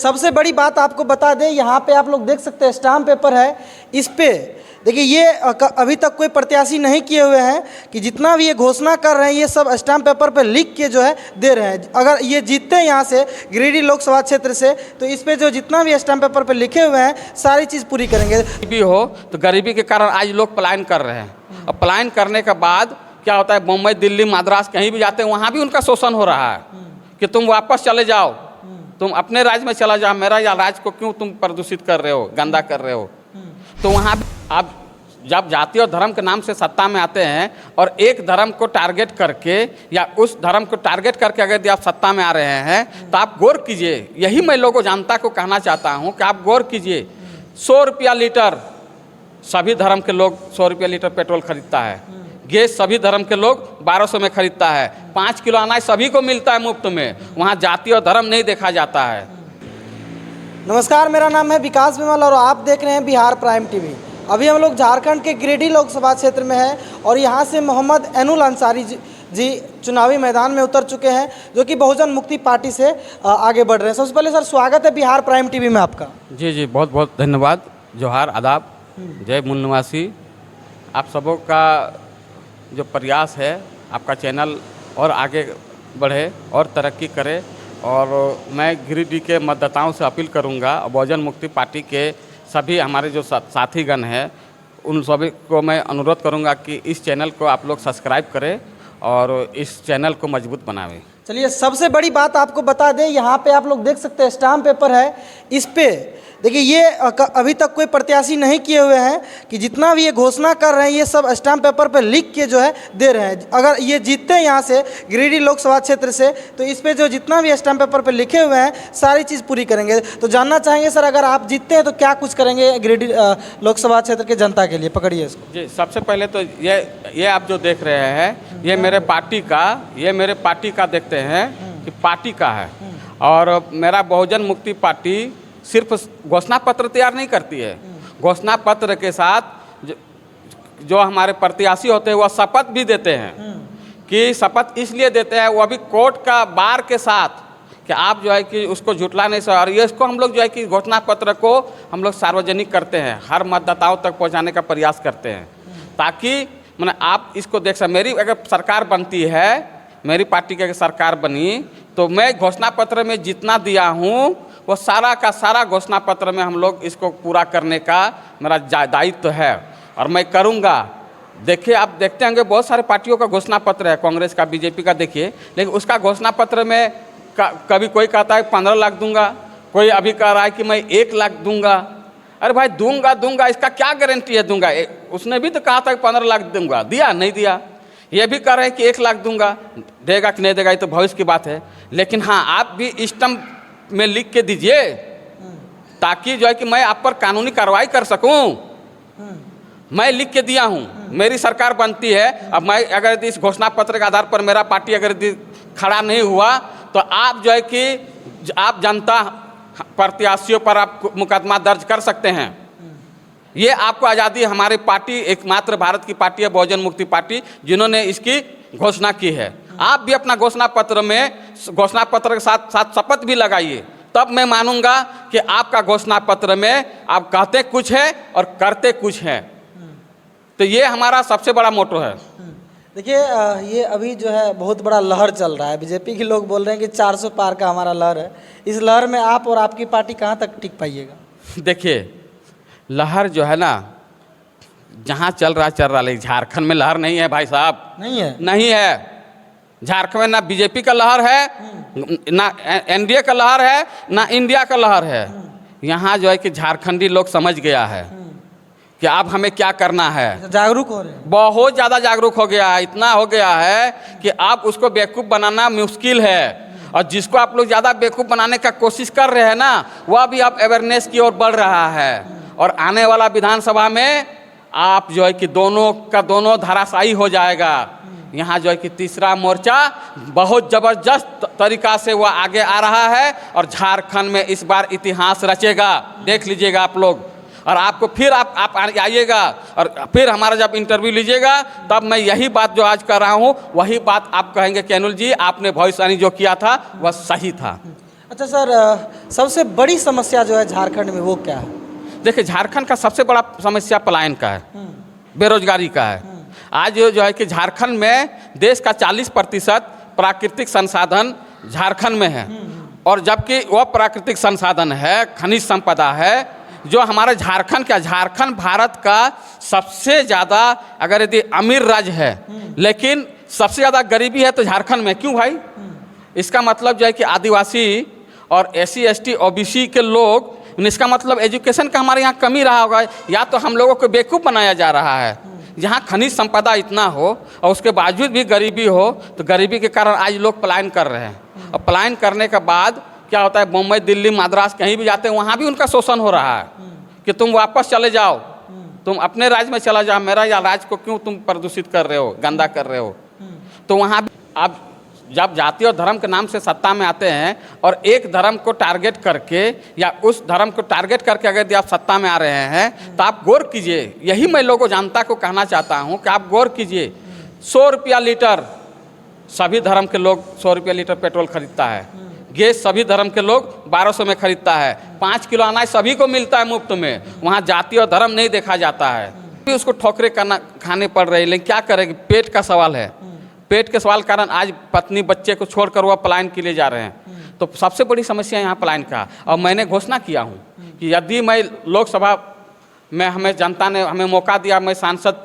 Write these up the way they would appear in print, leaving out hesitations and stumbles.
सबसे बड़ी बात आपको बता दें, यहाँ पे आप लोग देख सकते हैं स्टाम्प पेपर है, इस पे देखिए ये अभी तक कोई प्रत्याशी नहीं किए हुए हैं कि जितना भी ये घोषणा कर रहे हैं ये सब स्टाम्प पेपर पे लिख के जो है दे रहे हैं। अगर ये जीतते हैं यहाँ से गिरिडीह लोकसभा क्षेत्र से तो इस पे जो जितना भी स्टाम्प पेपर पे लिखे हुए हैं सारी चीज़ पूरी करेंगे। गरीबी हो तो गरीबी के कारण आज लोग पलायन कर रहे हैं, और पलायन करने के बाद क्या होता है, मुंबई दिल्ली मद्रास कहीं भी जाते हैं वहाँ भी उनका शोषण हो रहा है कि तुम वापस चले जाओ, तुम अपने राज्य में चला जाओ, मेरा या राज्य को क्यों तुम प्रदूषित कर रहे हो, गंदा कर रहे हो। तो वहाँ आप जब जाति और धर्म के नाम से सत्ता में आते हैं और एक धर्म को टारगेट करके या उस धर्म को टारगेट करके अगर आप सत्ता में आ रहे हैं तो आप गौर कीजिए। यही मैं लोगों जनता को कहना चाहता हूँ कि आप गौर कीजिए। 100 रुपया लीटर सभी धर्म के लोग 100 रुपया लीटर पेट्रोल खरीदता है, गैस सभी धर्म के लोग 1200 में खरीदता है, 5 किलो अनाज सभी को मिलता है मुफ्त में, वहाँ जाति और धर्म नहीं देखा जाता है। नमस्कार, मेरा नाम है विकास विमल और आप देख रहे हैं बिहार प्राइम टीवी। अभी हम लोग झारखंड के गिरिडीह लोकसभा क्षेत्र में हैं और यहाँ से मोहम्मद एनुल अंसारी जी चुनावी मैदान में उतर चुके हैं, जो कि बहुजन मुक्ति पार्टी से आगे बढ़ रहे हैं। सबसे पहले सर स्वागत है बिहार प्राइम टीवी में आपका। जी जी, बहुत बहुत धन्यवाद, जोहार, आदाब, जय मूल निवासी। आप सबों का जो प्रयास है, आपका चैनल और आगे बढ़े और तरक्की करे, और मैं गिरिडीह के मतदाताओं से अपील करूंगा, बहुजन मुक्ति पार्टी के सभी हमारे जो साथीगण हैं उन सभी को मैं अनुरोध करूंगा कि इस चैनल को आप लोग सब्सक्राइब करें और इस चैनल को मजबूत बनावें। चलिए, सबसे बड़ी बात आपको बता दें, यहाँ पे आप लोग देख सकते हैं स्टाम्प पेपर है, इस पे देखिए ये अभी तक कोई प्रत्याशी नहीं किए हुए हैं कि जितना भी ये घोषणा कर रहे हैं ये सब स्टाम्प पेपर पे लिख के जो है दे रहे हैं। अगर ये जीतते हैं यहाँ से गिरिडीह लोकसभा क्षेत्र से तो इस पे जो जितना भी स्टाम्प पेपर पे लिखे हुए हैं सारी चीज़ पूरी करेंगे। तो जानना चाहेंगे सर, अगर आप जीतते हैं तो क्या कुछ करेंगे गिरिडीह लोकसभा क्षेत्र के जनता के लिए? पकड़िए इसको। जी, सबसे पहले तो ये आप जो देख रहे हैं ये मेरे पार्टी का देखते हैं कि पार्टी का है, और मेरा बहुजन मुक्ति पार्टी सिर्फ घोषणा पत्र तैयार नहीं करती है, घोषणा पत्र के साथ जो हमारे प्रत्याशी होते हैं वह शपथ भी देते हैं। कि शपथ इसलिए देते हैं, वो अभी कोर्ट का बार के साथ कि आप जो है कि उसको झुटला नहीं सकते, और ये इसको हम लोग जो है कि घोषणा पत्र को हम लोग सार्वजनिक करते हैं, हर मतदाताओं तक पहुंचाने का प्रयास करते हैं, ताकि मैंने आप इसको देख सकें। मेरी अगर सरकार बनती है, मेरी पार्टी की अगर सरकार बनी तो मैं घोषणा पत्र में जितना दिया हूँ वो सारा का सारा घोषणा पत्र में हम लोग इसको पूरा करने का मेरा दायित्व है, और मैं करूँगा। देखिए, आप देखते होंगे बहुत सारे पार्टियों का घोषणा पत्र है, कांग्रेस का, बीजेपी का, देखिए, लेकिन उसका घोषणा पत्र में कभी कोई कहता है 15 लाख दूंगा, कोई अभी कह रहा है कि मैं 1 लाख दूंगा। अरे भाई, दूंगा इसका क्या गारंटी है दूंगा? उसने भी तो कहा था कि 15 लाख दूंगा, दिया नहीं दिया। ये भी कह रहे हैं कि 1 लाख दूंगा, देगा कि नहीं देगा ये तो भविष्य की बात है। लेकिन हाँ, आप भी स्टम्प में लिख के दीजिए ताकि जो है कि मैं आप पर कानूनी कार्रवाई कर सकूं। मैं लिख के दिया हूं, मेरी सरकार बनती है, अब मैं अगर इस घोषणा पत्र के आधार पर मेरा पार्टी अगर खड़ा नहीं हुआ तो आप जो है कि आप जनता प्रत्याशियों पर आप मुकदमा दर्ज कर सकते हैं। ये आपको आज़ादी, हमारी पार्टी एकमात्र भारत की पार्टी है बहुजन मुक्ति पार्टी जिन्होंने इसकी घोषणा की है। आप भी अपना घोषणा पत्र के साथ साथ शपथ भी लगाइए, तब मैं मानूंगा कि आपका घोषणा पत्र में आप कहते कुछ है और करते कुछ है। तो ये हमारा सबसे बड़ा मोटो है। देखिए, ये अभी जो है बहुत बड़ा लहर चल रहा है, बीजेपी के लोग बोल रहे हैं कि 400 पार का हमारा लहर है। इस लहर में आप और आपकी पार्टी कहाँ तक टिक पाइएगा? देखिए, लहर जो है ना, जहाँ चल रहा है, झारखंड में लहर नहीं है भाई साहब, नहीं है। झारखंड में ना बीजेपी का लहर है, ना एनडीए का लहर है, ना इंडिया का लहर है। यहाँ जो है कि झारखंडी लोग समझ गया है कि अब हमें क्या करना है। जागरूक हो रहे हैं, बहुत ज़्यादा जागरूक हो गया है, इतना हो गया है कि आप उसको बेवकूफ़ बनाना मुश्किल है, और जिसको आप लोग ज़्यादा बेवकूफ़ बनाने का कोशिश कर रहे हैं ना, वह भी आप अवेयरनेस की ओर बढ़ रहा है। और आने वाला विधानसभा में आप जो है कि दोनों का दोनों धराशायी हो जाएगा। यहाँ जो है कि तीसरा मोर्चा बहुत ज़बरदस्त तरीका से वो आगे आ रहा है, और झारखंड में इस बार इतिहास रचेगा, देख लीजिएगा आप लोग। और आपको फिर आप आइएगा और फिर हमारा जब इंटरव्यू लीजिएगा तब मैं यही बात जो आज कर रहा हूँ वही बात आप कहेंगे कि अनुल जी आपने भविष्यवाणी जो किया था वह सही था। अच्छा सर, सबसे बड़ी समस्या जो है झारखंड में वो क्या है? देखिए, झारखंड का सबसे बड़ा समस्या पलायन का है, बेरोजगारी का है। आज जो है कि झारखंड में देश का 40% प्राकृतिक संसाधन झारखंड में है, और जबकि वह प्राकृतिक संसाधन है, खनिज संपदा है, जो हमारे झारखंड भारत का सबसे ज़्यादा अगर यदि अमीर राज्य है, लेकिन सबसे ज़्यादा गरीबी है तो झारखंड में। क्यों भाई? इसका मतलब जो है कि आदिवासी और SC ST OBC के लोग, इसका मतलब एजुकेशन का हमारे यहाँ कमी रहा होगा, या तो हम लोगों को बेवकूफ़ बनाया जा रहा है। जहाँ खनिज संपदा इतना हो और उसके बावजूद भी गरीबी हो, तो गरीबी के कारण आज लोग पलायन कर रहे हैं। और पलायन करने के बाद क्या होता है, मुंबई, दिल्ली, मद्रास कहीं भी जाते हैं, वहाँ भी उनका शोषण हो रहा है कि तुम वापस चले जाओ, तुम अपने राज्य में चला जाओ, मेरा या राज्य को क्यों तुम प्रदूषित कर रहे हो, गंदा कर रहे हो। तो वहाँ भी आप जब जाति और धर्म के नाम से सत्ता में आते हैं और एक धर्म को टारगेट करके या उस धर्म को टारगेट करके अगर आप सत्ता में आ रहे हैं, तो आप गौर कीजिए। यही मैं लोगों जनता को कहना चाहता हूं कि आप गौर कीजिए। 100 रुपया लीटर सभी धर्म के लोग 100 रुपया लीटर पेट्रोल खरीदता है। गैस सभी धर्म के लोग 1200 में खरीदता है। 5 किलो अनाज सभी को मिलता है मुफ्त में। वहाँ जाति और धर्म नहीं देखा जाता है, फिर उसको ठोकरे खाने पड़ रही है। लेकिन क्या करेंगे, पेट का सवाल है। पेट के सवाल कारण आज पत्नी बच्चे को छोड़कर वह पलायन के लिए जा रहे हैं। तो सबसे बड़ी समस्या यहाँ पलायन का। और मैंने घोषणा किया हूँ कि यदि मैं लोकसभा में, हमें जनता ने हमें मौका दिया, मैं संसद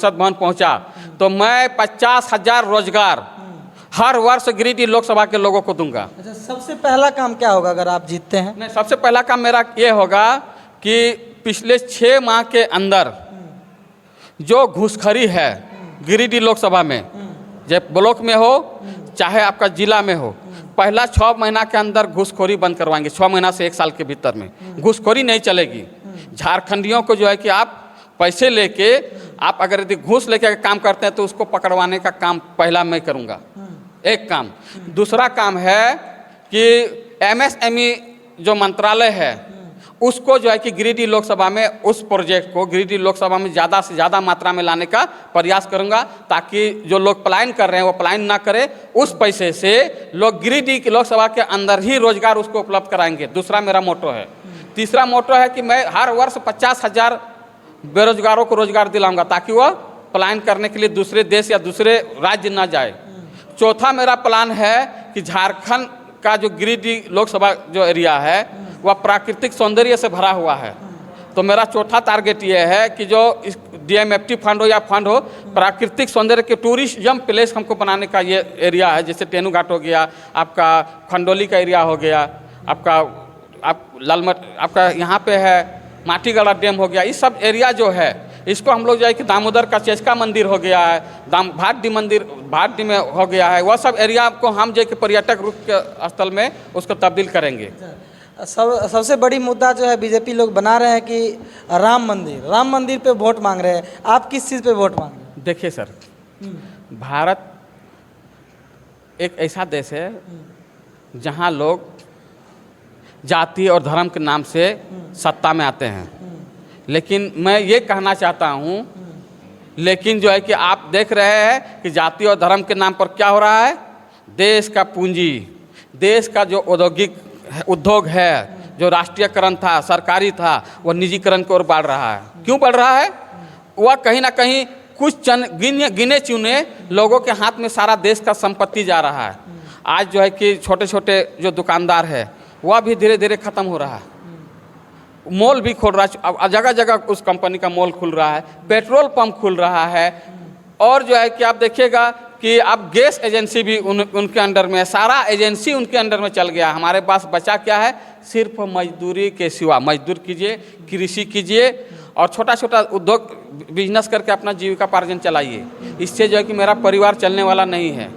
भवन पहुँचा, तो मैं 50,000 रोजगार हर वर्ष गिरिडीह लोकसभा के लोगों को दूंगा। अच्छा, सबसे पहला काम क्या होगा अगर आप जीतते हैं? नहीं, सबसे पहला काम मेरा ये होगा कि पिछले 6 माह के अंदर जो घूसखोरी है गिरिडीह लोकसभा में, जब ब्लॉक में हो चाहे आपका जिला में हो, पहला 6 महीना के अंदर घूसखोरी बंद करवाएंगे। 6 महीना से 1 साल के भीतर में घूसखोरी नहीं चलेगी। झारखंडियों को जो है कि आप पैसे लेके, आप अगर यदि घूस लेके काम करते हैं तो उसको पकड़वाने का काम पहला मैं करूँगा, एक काम। दूसरा काम है कि MSME जो मंत्रालय है उसको जो है कि गिरिडीह लोकसभा में, उस प्रोजेक्ट को गिरिडीह लोकसभा में ज़्यादा से ज़्यादा मात्रा में लाने का प्रयास करूंगा, ताकि जो लोग पलायन कर रहे हैं वो पलायन ना करें। उस पैसे से लोग गिरिडीह की लोकसभा के अंदर ही रोजगार उसको उपलब्ध कराएंगे। दूसरा मेरा मोटो है। तीसरा मोटो है कि मैं हर वर्ष 50,000 बेरोजगारों को रोजगार दिलाऊंगा, ताकि वह पलायन करने के लिए दूसरे देश या दूसरे राज्य ना जाए। चौथा मेरा प्लान है कि झारखंड का जो गिरिडीह लोकसभा जो एरिया है वह प्राकृतिक सौंदर्य से भरा हुआ है। तो मेरा चौथा टारगेट ये है कि जो DMFT फंड हो या फंड हो, प्राकृतिक सौंदर्य के टूरिज्म प्लेस हमको बनाने का ये एरिया है। जैसे तेनू घाट हो गया, आपका खंडोली का एरिया हो गया, आप लालमट, आपका यहाँ पे है माटीगढ़ा डैम हो गया। इस सब एरिया जो है इसको हम लोग जो है कि दामोदर का चेचका मंदिर हो गया है, भाटी मंदिर भाटी में हो गया है, वह सब एरिया को हम जो कि पर्यटक रूप के स्थल में उसको तब्दील करेंगे। सबसे बड़ी मुद्दा जो है बीजेपी लोग बना रहे हैं कि राम मंदिर पे वोट मांग रहे हैं। आप किस चीज़ पे वोट मांग रहे हैं? देखिए सर, भारत एक ऐसा देश है जहां लोग जाति और धर्म के नाम से सत्ता में आते हैं। लेकिन मैं ये कहना चाहता हूं, लेकिन जो है कि आप देख रहे हैं कि जाति और धर्म के नाम पर क्या हो रहा है। देश का पूंजी, देश का जो उद्योग है, जो राष्ट्रीयकरण था, सरकारी था, वह निजीकरण की ओर बढ़ रहा है। क्यों बढ़ रहा है? वह कहीं ना कहीं कुछ गिने चुने लोगों के हाथ में सारा देश का संपत्ति जा रहा है। आज जो है कि छोटे छोटे जो दुकानदार है वह भी धीरे धीरे ख़त्म हो रहा है। मॉल भी खोल रहा है, अब जगह जगह उस कंपनी का मॉल खुल रहा है, पेट्रोल पंप खुल रहा है। और जो है कि आप देखिएगा कि अब गैस एजेंसी भी उनके अंडर में है, सारा एजेंसी उनके अंडर में चल गया। हमारे पास बचा क्या है? सिर्फ मजदूरी के सिवा। मजदूर कीजिए, कृषि कीजिए और छोटा छोटा उद्योग बिजनेस करके अपना जीविका पार्जन चलाइए। इससे जो है कि मेरा परिवार चलने वाला नहीं है।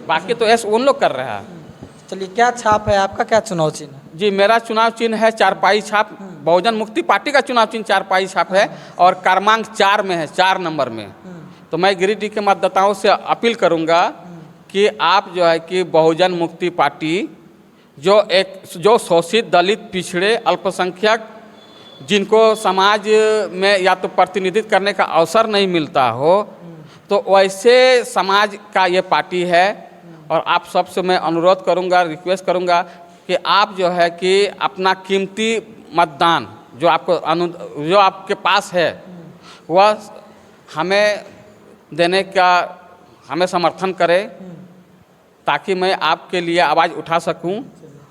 बाकी तो ऐसे उन लोग कर रहा है। चलिए, क्या छाप है आपका, क्या चुनाव चिन्ह? जी, मेरा चुनाव चिन्ह है चारपाई छाप। बहुजन मुक्ति पार्टी का चुनाव चिन्ह चारपाई छाप है और क्रमांक 4 में है, 4 नंबर में। तो मैं गिरिडीह के मतदाताओं से अपील करूंगा कि आप जो है कि बहुजन मुक्ति पार्टी जो शोषित, दलित, पिछड़े, अल्पसंख्यक, जिनको समाज में या तो प्रतिनिधित्व करने का अवसर नहीं मिलता हो, तो वैसे समाज का ये पार्टी है। और आप सबसे मैं अनुरोध करूंगा, रिक्वेस्ट करूंगा कि आप जो है कि अपना कीमती मतदान जो जो आपके पास है वह हमें देने का हमें समर्थन करें, ताकि मैं आपके लिए आवाज़ उठा सकूं।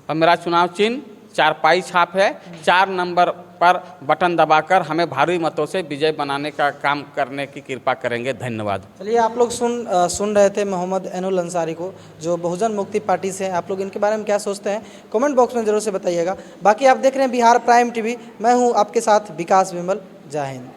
और मेरा चुनाव चिन्ह चारपाई छाप है। 4 नंबर पर बटन दबाकर हमें भारी मतों से विजय बनाने का काम करने की कृपा करेंगे। धन्यवाद। चलिए, आप लोग सुन रहे थे मोहम्मद एनुल अंसारी को, जो बहुजन मुक्ति पार्टी से हैं। आप लोग इनके बारे में क्या सोचते हैं कमेंट बॉक्स में ज़रूर से बताइएगा। बाकी आप देख रहे हैं बिहार प्राइम टीवी, मैं हूं आपके साथ विकास विमल। जय हिंद।